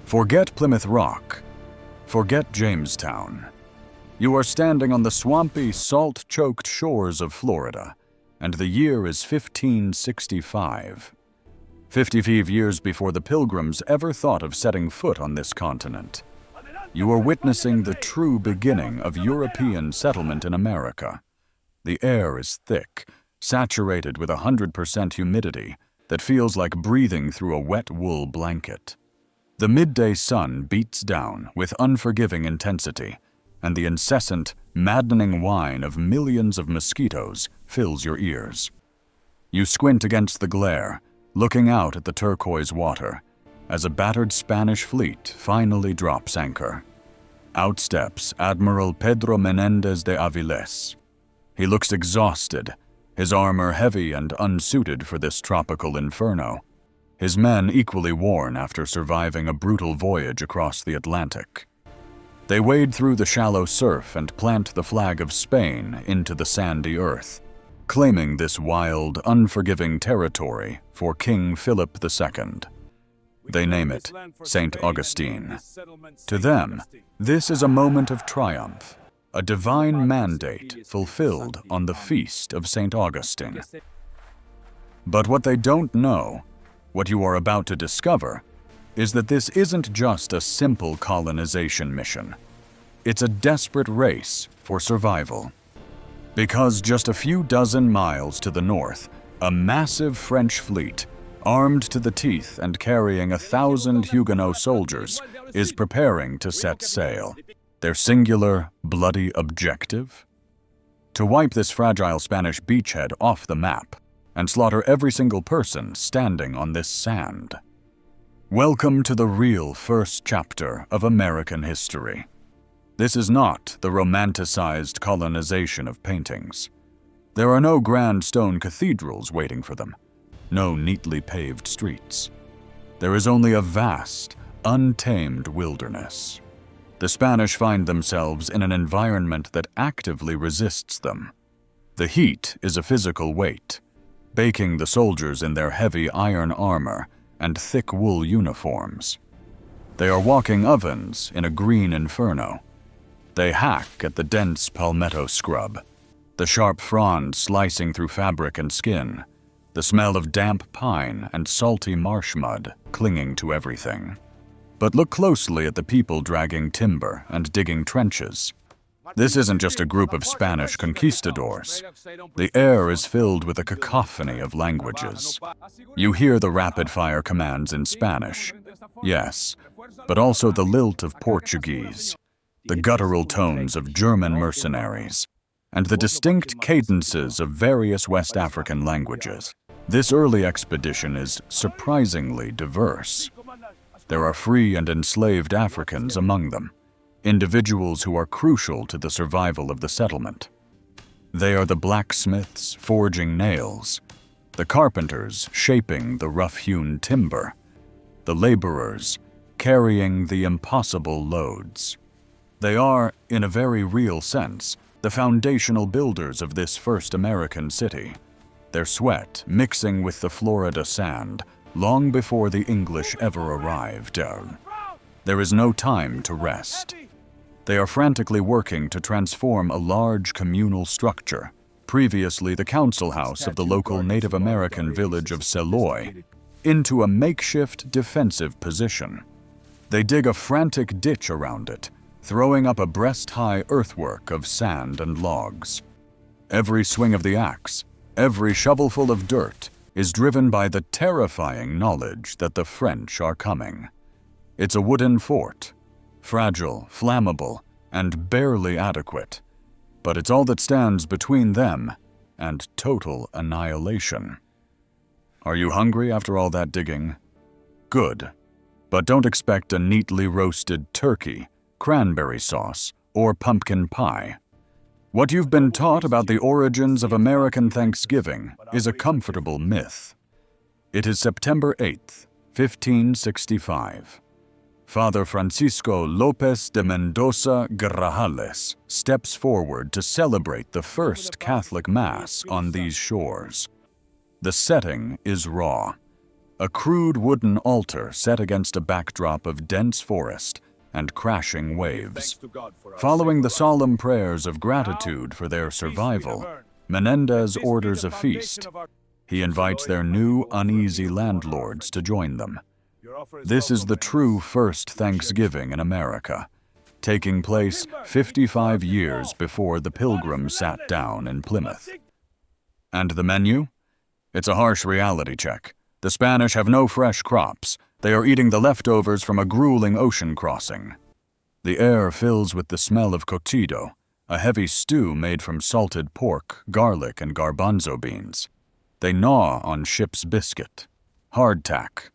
Forget Plymouth Rock. Forget Jamestown. You are standing on the swampy, salt-choked shores of Florida, and the year is 1565. 55 years before the Pilgrims ever thought of setting foot on this continent. You are witnessing the true beginning of European settlement in America. The air is thick, saturated with 100% humidity that feels like breathing through a wet wool blanket. The midday sun beats down with unforgiving intensity, and the incessant, maddening whine of millions of mosquitoes fills your ears. You squint against the glare, looking out at the turquoise water, as a battered Spanish fleet finally drops anchor. Out steps Admiral Pedro Menéndez de Avilés. He looks exhausted, his armor heavy and unsuited for this tropical inferno, his men equally worn after surviving a brutal voyage across the Atlantic. They wade through the shallow surf and plant the flag of Spain into the sandy earth, claiming this wild, unforgiving territory for King Philip II. They name it St. Augustine. To them, this is a moment of triumph, a divine mandate fulfilled on the feast of St. Augustine. But what they don't know, what you are about to discover, is that this isn't just a simple colonization mission. It's a desperate race for survival. Because just a few dozen miles to the north, a massive French fleet, armed to the teeth and carrying 1,000 Huguenot soldiers, is preparing to set sail. Their singular, bloody objective? To wipe this fragile Spanish beachhead off the map and slaughter every single person standing on this sand. Welcome to the real first chapter of American history. This is not the romanticized colonization of paintings. There are no grand stone cathedrals waiting for them, no neatly paved streets. There is only a vast, untamed wilderness. The Spanish find themselves in an environment that actively resists them. The heat is a physical weight, baking the soldiers in their heavy iron armor and thick wool uniforms. They are walking ovens in a green inferno. They hack at the dense palmetto scrub, the sharp fronds slicing through fabric and skin, the smell of damp pine and salty marsh mud clinging to everything. But look closely at the people dragging timber and digging trenches. This isn't just a group of Spanish conquistadors. The air is filled with a cacophony of languages. You hear the rapid-fire commands in Spanish, yes, but also the lilt of Portuguese, the guttural tones of German mercenaries, and the distinct cadences of various West African languages. This early expedition is surprisingly diverse. There are free and enslaved Africans among them, individuals who are crucial to the survival of the settlement. They are the blacksmiths forging nails, the carpenters shaping the rough-hewn timber, the laborers carrying the impossible loads. They are, in a very real sense, the foundational builders of this first American city, their sweat mixing with the Florida sand long before the English ever arrived. There is no time to rest. They are frantically working to transform a large communal structure, previously the council house of the local Native American village of Seloy, into a makeshift defensive position. They dig a frantic ditch around it, throwing up a breast-high earthwork of sand and logs. Every swing of the axe, every shovelful of dirt, is driven by the terrifying knowledge that the French are coming. It's a wooden fort, fragile, flammable, and barely adequate, but it's all that stands between them and total annihilation. Are you hungry after all that digging? Good, but don't expect a neatly roasted turkey, cranberry sauce, or pumpkin pie. What you've been taught about the origins of American Thanksgiving is a comfortable myth. It is September 8th, 1565. Father Francisco Lopez de Mendoza Grajales steps forward to celebrate the first Catholic Mass on these shores. The setting is raw. a crude wooden altar set against a backdrop of dense forest and crashing waves. Following the solemn prayers of gratitude for their survival, Menéndez orders a feast. He invites their new, uneasy landlords to join them. This is the true first Thanksgiving in America, taking place 55 years before the Pilgrims sat down in Plymouth. And the menu? It's a harsh reality check. The Spanish have no fresh crops. They are eating the leftovers from a grueling ocean crossing. The air fills with the smell of cocido, a heavy stew made from salted pork, garlic, and garbanzo beans. They gnaw on ship's biscuit, hardtack,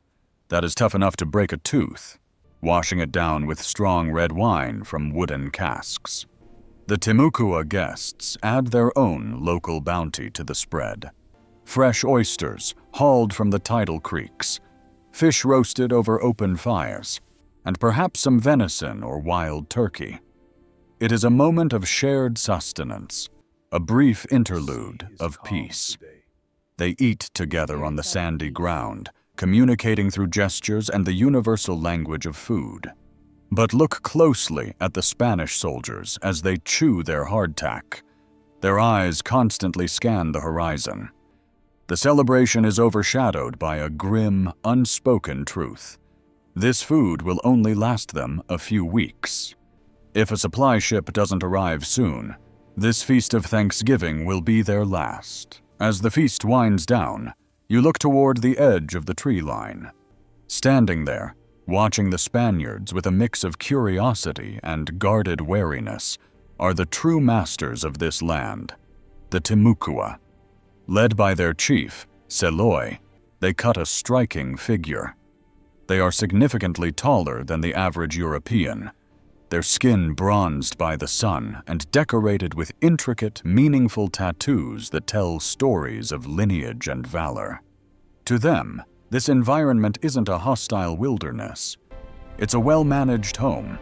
that is tough enough to break a tooth, washing it down with strong red wine from wooden casks. The Timucua guests add their own local bounty to the spread. Fresh oysters hauled from the tidal creeks, fish roasted over open fires, and perhaps some venison or wild turkey. It is a moment of shared sustenance, a brief interlude of peace. They eat together on the sandy ground, communicating through gestures and the universal language of food. But look closely at the Spanish soldiers as they chew their hardtack. Their eyes constantly scan the horizon. The celebration is overshadowed by a grim, unspoken truth. This food will only last them a few weeks. If a supply ship doesn't arrive soon, this feast of Thanksgiving will be their last. As the feast winds down, you look toward the edge of the tree line. Standing there, watching the Spaniards with a mix of curiosity and guarded wariness, are the true masters of this land, the Timucua. Led by their chief, Seloy, they cut a striking figure. They are significantly taller than the average European, their skin bronzed by the sun and decorated with intricate, meaningful tattoos that tell stories of lineage and valor. To them, this environment isn't a hostile wilderness. It's a well-managed home,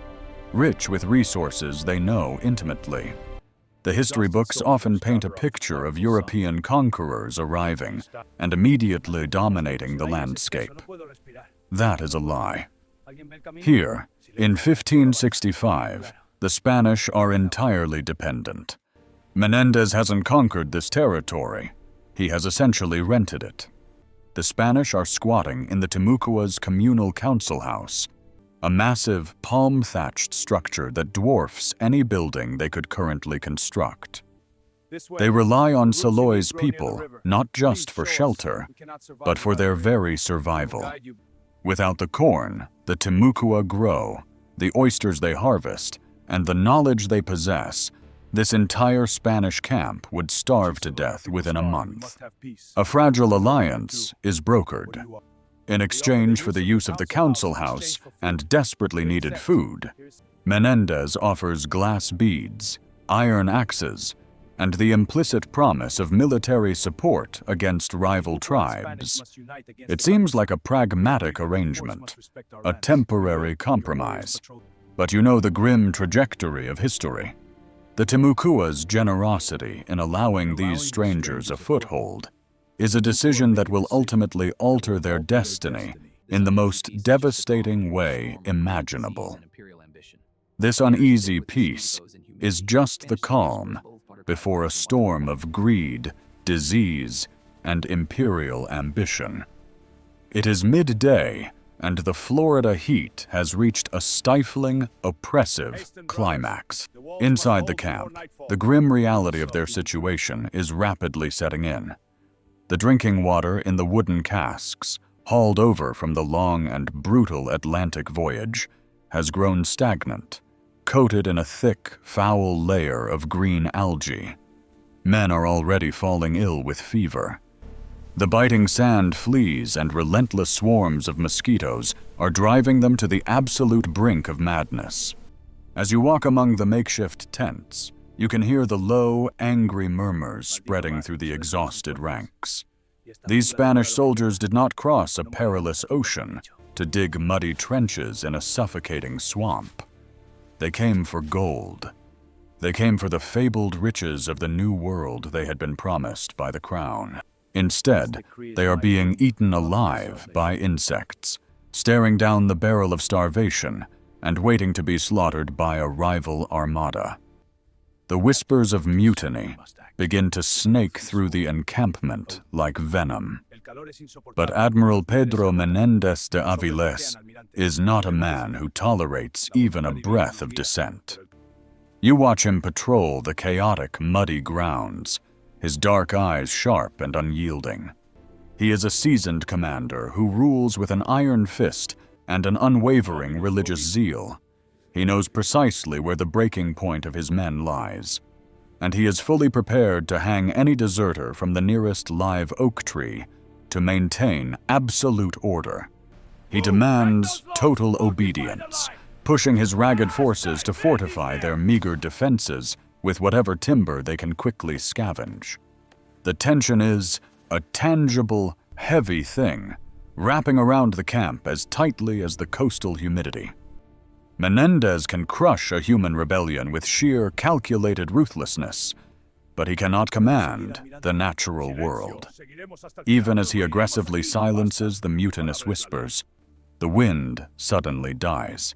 rich with resources they know intimately. The history books often paint a picture of European conquerors arriving and immediately dominating the landscape. That is a lie. Here, in 1565, the Spanish are entirely dependent. Menéndez hasn't conquered this territory. He has essentially rented it. The Spanish are squatting in the Timucua's communal council house, a massive, palm-thatched structure that dwarfs any building they could currently construct. They rely on Seloy's people not just for shelter, but for their very survival. Without the corn the Timucua grow, the oysters they harvest, and the knowledge they possess, this entire Spanish camp would starve to death within a month. A fragile alliance is brokered. In exchange for the use of the council house and desperately needed food, Menéndez offers glass beads, iron axes, and the implicit promise of military support against rival tribes. It seems like a pragmatic arrangement, a temporary compromise. But you know the grim trajectory of history. The Timucua's generosity in allowing these strangers a foothold is a decision that will ultimately alter their destiny in the most devastating way imaginable. This uneasy peace is just the calm before a storm of greed, disease, and imperial ambition. It is midday, and the Florida heat has reached a stifling, oppressive climax. Inside the camp, the grim reality of their situation is rapidly setting in. The drinking water in the wooden casks, hauled over from the long and brutal Atlantic voyage, has grown stagnant, coated in a thick, foul layer of green algae. Men are already falling ill with fever. The biting sand fleas and relentless swarms of mosquitoes are driving them to the absolute brink of madness. As you walk among the makeshift tents, you can hear the low, angry murmurs spreading through the exhausted ranks. These Spanish soldiers did not cross a perilous ocean to dig muddy trenches in a suffocating swamp. They came for gold. They came for the fabled riches of the new world they had been promised by the crown. Instead, they are being eaten alive by insects, staring down the barrel of starvation and waiting to be slaughtered by a rival armada. The whispers of mutiny begin to snake through the encampment like venom. But Admiral Pedro Menéndez de Avilés is not a man who tolerates even a breath of dissent. You watch him patrol the chaotic, muddy grounds, his dark eyes sharp and unyielding. He is a seasoned commander who rules with an iron fist and an unwavering religious zeal. He knows precisely where the breaking point of his men lies, and he is fully prepared to hang any deserter from the nearest live oak tree to maintain absolute order. He demands total obedience, pushing his ragged forces to fortify their meager defenses with whatever timber they can quickly scavenge. The tension is a tangible, heavy thing, wrapping around the camp as tightly as the coastal humidity. Menéndez can crush a human rebellion with sheer, calculated ruthlessness, but he cannot command the natural world. Even as he aggressively silences the mutinous whispers, the wind suddenly dies.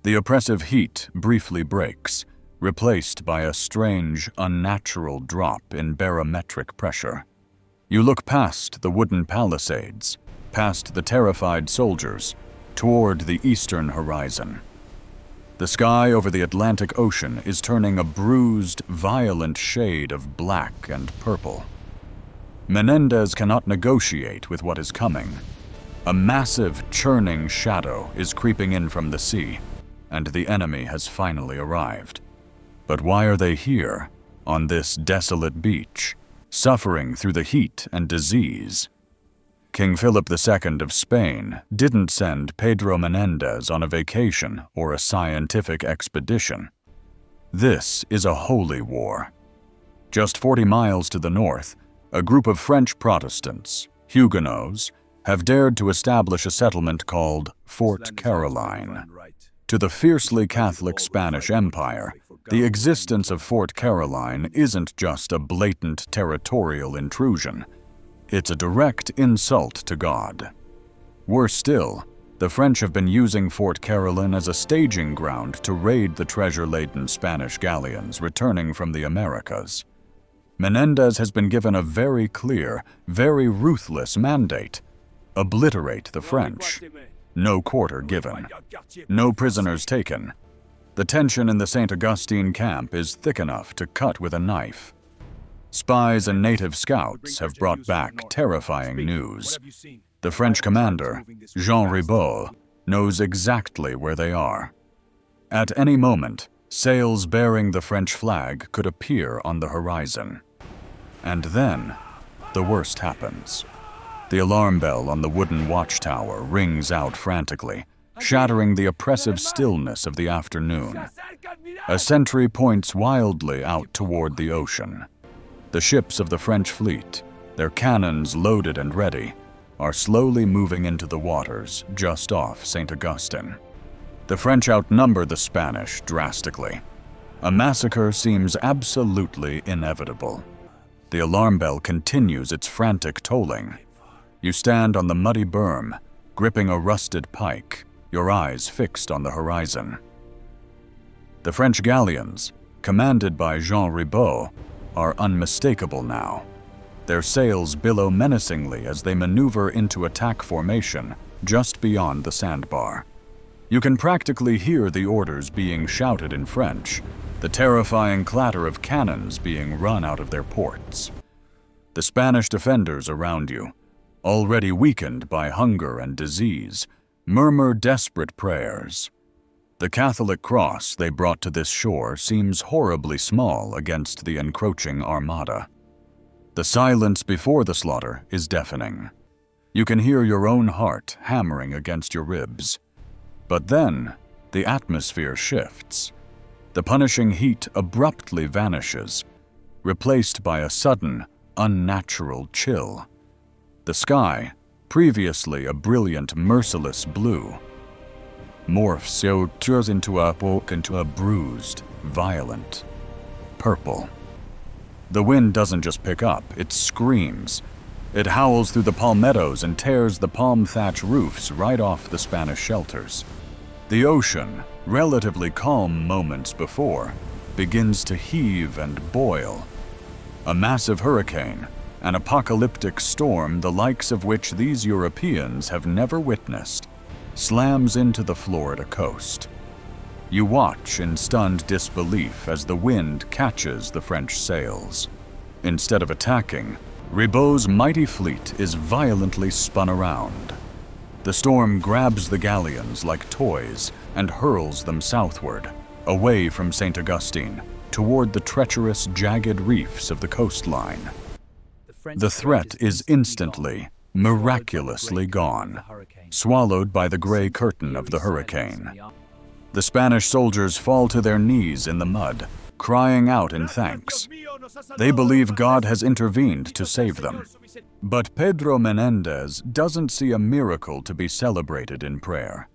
The oppressive heat briefly breaks, replaced by a strange, unnatural drop in barometric pressure. You look past the wooden palisades, past the terrified soldiers, toward the eastern horizon. The sky over the Atlantic Ocean is turning a bruised, violent shade of black and purple. Menéndez cannot negotiate with what is coming. A massive, churning shadow is creeping in from the sea, and the enemy has finally arrived. But why are they here, on this desolate beach, suffering through the heat and disease? King Philip II of Spain didn't send Pedro Menéndez on a vacation or a scientific expedition. This is a holy war. Just 40 miles to the north, a group of French Protestants, Huguenots, have dared to establish a settlement called Fort Caroline. To the fiercely Catholic Spanish Empire, the existence of Fort Caroline isn't just a blatant territorial intrusion. It's a direct insult to God. Worse still, the French have been using Fort Caroline as a staging ground to raid the treasure-laden Spanish galleons returning from the Americas. Menéndez has been given a very clear, very ruthless mandate: obliterate the French. No quarter given. No prisoners taken. The tension in the St. Augustine camp is thick enough to cut with a knife. Spies and native scouts have brought back terrifying news. The French commander, Jean Ribault, knows exactly where they are. At any moment, sails bearing the French flag could appear on the horizon. And then, the worst happens. The alarm bell on the wooden watchtower rings out frantically, shattering the oppressive stillness of the afternoon. A sentry points wildly out toward the ocean. The ships of the French fleet, their cannons loaded and ready, are slowly moving into the waters just off St. Augustine. The French outnumber the Spanish drastically. A massacre seems absolutely inevitable. The alarm bell continues its frantic tolling. You stand on the muddy berm, gripping a rusted pike, your eyes fixed on the horizon. The French galleons, commanded by Jean Ribault, are unmistakable now. Their sails billow menacingly as they maneuver into attack formation just beyond the sandbar. You can practically hear the orders being shouted in French, the terrifying clatter of cannons being run out of their ports. The Spanish defenders around you, already weakened by hunger and disease, murmur desperate prayers. The Catholic cross they brought to this shore seems horribly small against the encroaching armada. The silence before the slaughter is deafening. You can hear your own heart hammering against your ribs. But then, the atmosphere shifts. The punishing heat abruptly vanishes, replaced by a sudden, unnatural chill. The sky, previously a brilliant, merciless blue, morphs into a bruised, violent purple. The wind doesn't just pick up, it screams. It howls through the palmettos and tears the palm thatch roofs right off the Spanish shelters. The ocean, relatively calm moments before, begins to heave and boil. A massive hurricane, an apocalyptic storm the likes of which these Europeans have never witnessed, slams into the Florida coast. You watch in stunned disbelief as the wind catches the French sails. Instead of attacking, Ribault's mighty fleet is violently spun around. The storm grabs the galleons like toys and hurls them southward, away from St. Augustine, toward the treacherous, jagged reefs of the coastline. The threat is instantly, miraculously gone, swallowed by the gray curtain of the hurricane. The Spanish soldiers fall to their knees in the mud, crying out in thanks. They believe God has intervened to save them. But Pedro Menéndez doesn't see a miracle to be celebrated in prayer.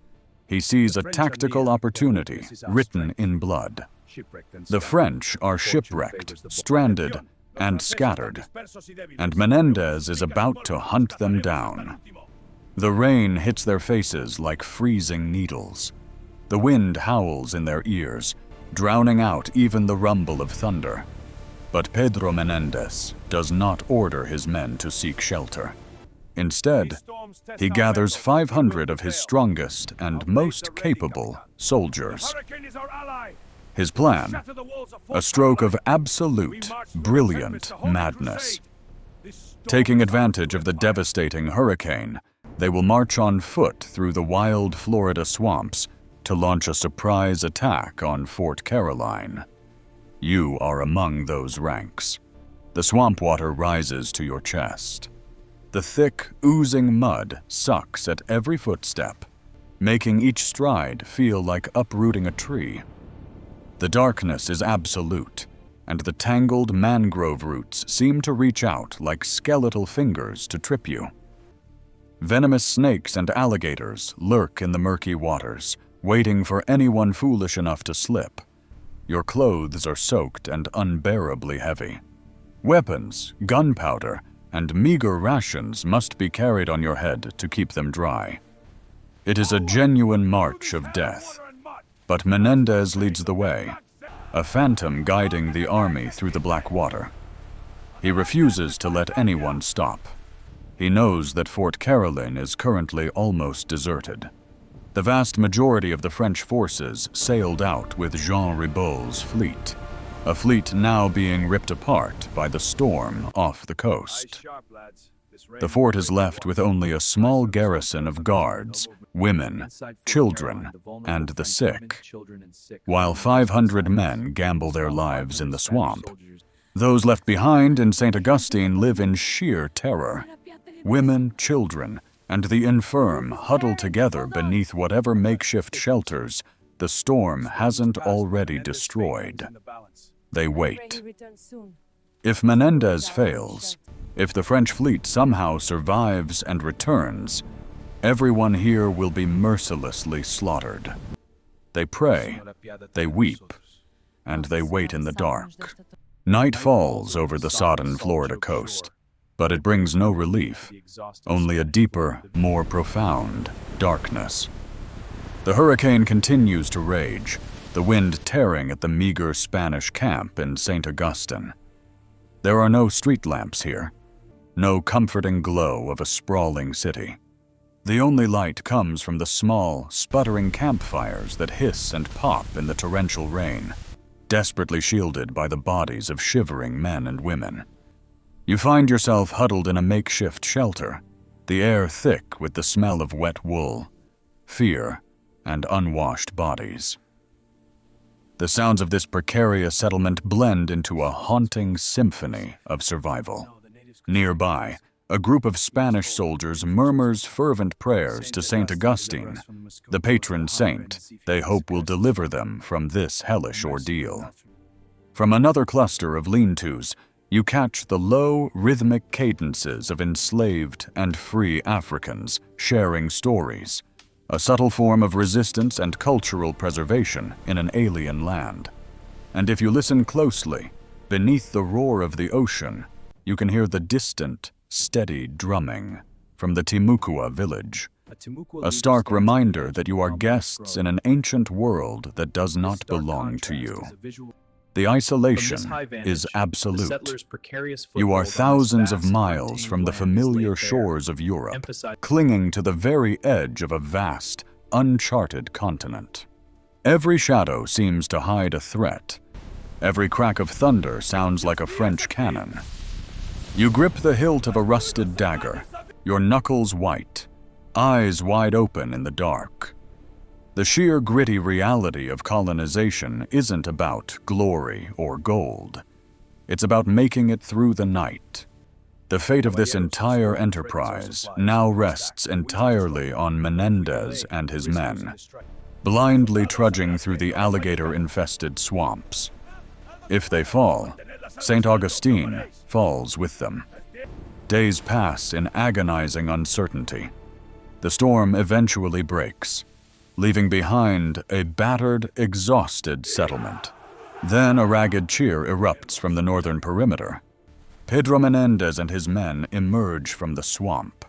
He sees a tactical opportunity written in blood. The French are shipwrecked, stranded, and scattered, and Menéndez is about to hunt them down. The rain hits their faces like freezing needles. The wind howls in their ears, drowning out even the rumble of thunder. But Pedro Menéndez does not order his men to seek shelter. Instead, he gathers 500 of his strongest and most capable soldiers. His plan, a stroke of absolute, brilliant madness. Taking advantage of the devastating hurricane, they will march on foot through the wild Florida swamps to launch a surprise attack on Fort Caroline. You are among those ranks. The swamp water rises to your chest. The thick, oozing mud sucks at every footstep, making each stride feel like uprooting a tree. The darkness is absolute, and the tangled mangrove roots seem to reach out like skeletal fingers to trip you. Venomous snakes and alligators lurk in the murky waters, waiting for anyone foolish enough to slip. Your clothes are soaked and unbearably heavy. Weapons, gunpowder, and meager rations must be carried on your head to keep them dry. It is a genuine march of death, but Menéndez leads the way, a phantom guiding the army through the black water. He refuses to let anyone stop. He knows that Fort Caroline is currently almost deserted. The vast majority of the French forces sailed out with Jean Ribault's fleet, a fleet now being ripped apart by the storm off the coast. The fort is left with only a small garrison of guards, women, children, and the sick, while 500 men gamble their lives in the swamp. Those left behind in St. Augustine live in sheer terror. Women, children, and the infirm huddle together beneath whatever makeshift shelters the storm hasn't already destroyed. They wait. If Menéndez fails, if the French fleet somehow survives and returns, everyone here will be mercilessly slaughtered. They pray, they weep, and they wait in the dark. Night falls over the sodden Florida coast, but it brings no relief, only a deeper, more profound darkness. The hurricane continues to rage, the wind tearing at the meager Spanish camp in St. Augustine. There are no street lamps here, no comforting glow of a sprawling city. The only light comes from the small, sputtering campfires that hiss and pop in the torrential rain, desperately shielded by the bodies of shivering men and women. You find yourself huddled in a makeshift shelter, the air thick with the smell of wet wool, fear, and unwashed bodies. The sounds of this precarious settlement blend into a haunting symphony of survival. Nearby, a group of Spanish soldiers murmurs fervent prayers to St. Augustine, the patron saint they hope will deliver them from this hellish ordeal. From another cluster of lean-tos, you catch the low, rhythmic cadences of enslaved and free Africans sharing stories, a subtle form of resistance and cultural preservation in an alien land. And if you listen closely, beneath the roar of the ocean, you can hear the distant, steady drumming from the Timucua village, a stark reminder that you are guests in an ancient world that does not belong to you. The isolation is absolute. You are thousands of miles from the familiar shores of Europe, clinging to the very edge of a vast, uncharted continent. Every shadow seems to hide a threat. Every crack of thunder sounds like a French cannon. You grip the hilt of a rusted dagger, your knuckles white, eyes wide open in the dark. The sheer gritty reality of colonization isn't about glory or gold. It's about making it through the night. The fate of this entire enterprise now rests entirely on Menéndez and his men, blindly trudging through the alligator-infested swamps. If they fall, St. Augustine falls with them. Days pass in agonizing uncertainty. The storm eventually breaks, leaving behind a battered, exhausted settlement. Then a ragged cheer erupts from the northern perimeter. Pedro Menéndez and his men emerge from the swamp.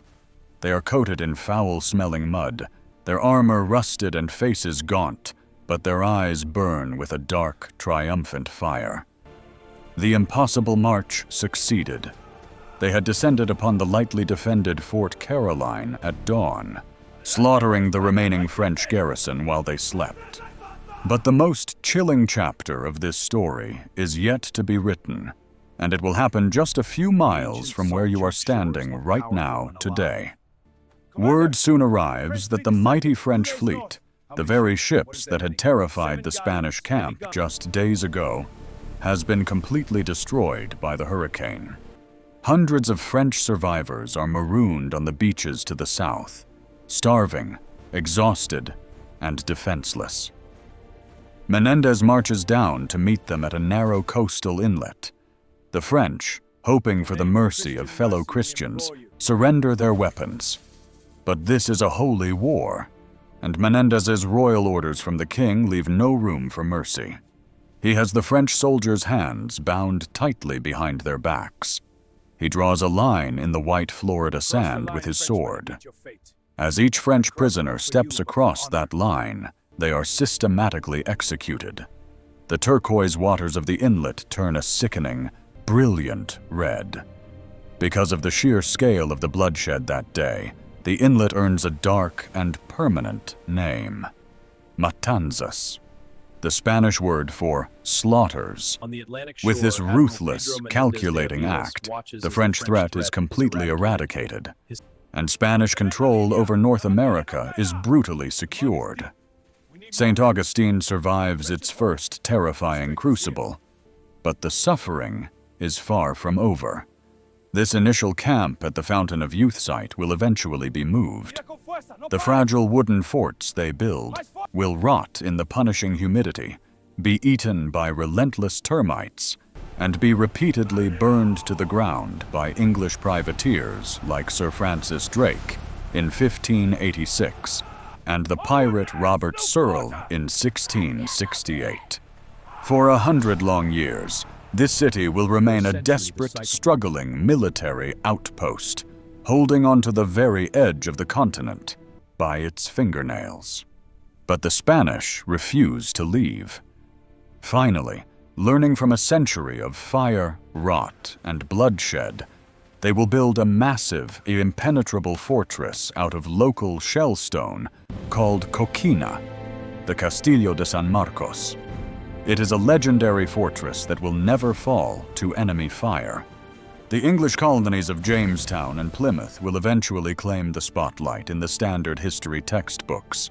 They are coated in foul-smelling mud, their armor rusted and faces gaunt, but their eyes burn with a dark, triumphant fire. The impossible march succeeded. They had descended upon the lightly defended Fort Caroline at dawn, slaughtering the remaining French garrison while they slept. But the most chilling chapter of this story is yet to be written, and it will happen just a few miles from where you are standing right now today. Word soon arrives that the mighty French fleet, the very ships that had terrified the Spanish camp just days ago, has been completely destroyed by the hurricane. Hundreds of French survivors are marooned on the beaches to the south, starving, exhausted, and defenseless. Menéndez marches down to meet them at a narrow coastal inlet. The French, hoping for the mercy of fellow Christians, surrender their weapons. But this is a holy war, and Menéndez's royal orders from the king leave no room for mercy. He has the French soldiers' hands bound tightly behind their backs. He draws a line in the white Florida sand with his sword. As each French prisoner steps across that line, they are systematically executed. The turquoise waters of the inlet turn a sickening, brilliant red. Because of the sheer scale of the bloodshed that day, the inlet earns a dark and permanent name: Matanzas, the Spanish word for slaughters. With this ruthless, calculating act, the French threat is completely eradicated, and Spanish control over North America is brutally secured. St. Augustine survives its first terrifying crucible, but the suffering is far from over. This initial camp at the Fountain of Youth site will eventually be moved. The fragile wooden forts they build will rot in the punishing humidity, be eaten by relentless termites, and be repeatedly burned to the ground by English privateers like Sir Francis Drake in 1586 and the pirate Robert Searle in 1668. For 100 long years, this city will remain a desperate, struggling military outpost, holding onto the very edge of the continent by its fingernails. But the Spanish refuse to leave. Finally, learning from a century of fire, rot, and bloodshed, they will build a massive, impenetrable fortress out of local shellstone called Coquina, the Castillo de San Marcos. It is a legendary fortress that will never fall to enemy fire. The English colonies of Jamestown and Plymouth will eventually claim the spotlight in the standard history textbooks,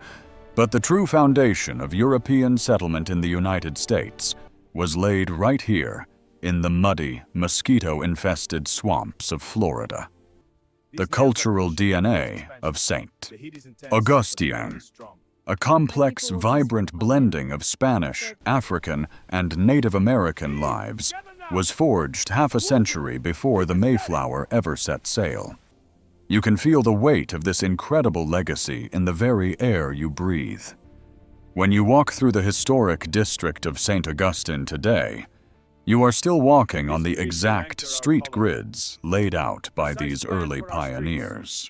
but the true foundation of European settlement in the United States was laid right here in the muddy, mosquito-infested swamps of Florida. The cultural DNA of St. Augustine, a complex, vibrant blending of Spanish, African, and Native American lives, was forged half a century before the Mayflower ever set sail. You can feel the weight of this incredible legacy in the very air you breathe. When you walk through the historic district of St. Augustine today, You are still walking on the exact street grids laid out by these early pioneers.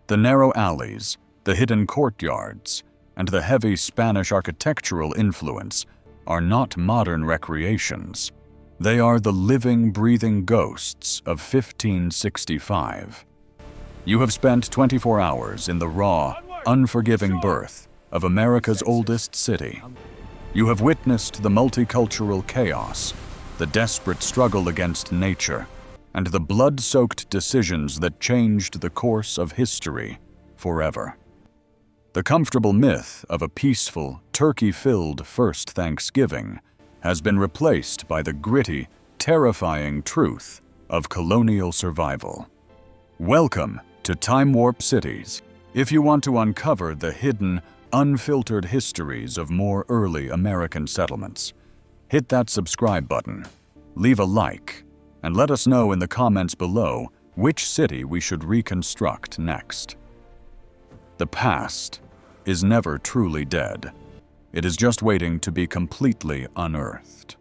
The narrow alleys, the hidden courtyards, and the heavy Spanish architectural influence are not modern recreations. They are the living, breathing ghosts of 1565. You have spent 24 hours in the raw, unforgiving birth of America's oldest city. You have witnessed the multicultural chaos, the desperate struggle against nature, and the blood-soaked decisions that changed the course of history forever. The comfortable myth of a peaceful, turkey-filled first Thanksgiving has been replaced by the gritty, terrifying truth of colonial survival. Welcome to Time Warp Cities. If you want to uncover the hidden, unfiltered histories of more early American settlements, hit that subscribe button, leave a like, and let us know in the comments below which city we should reconstruct next. The past is never truly dead. It is just waiting to be completely unearthed.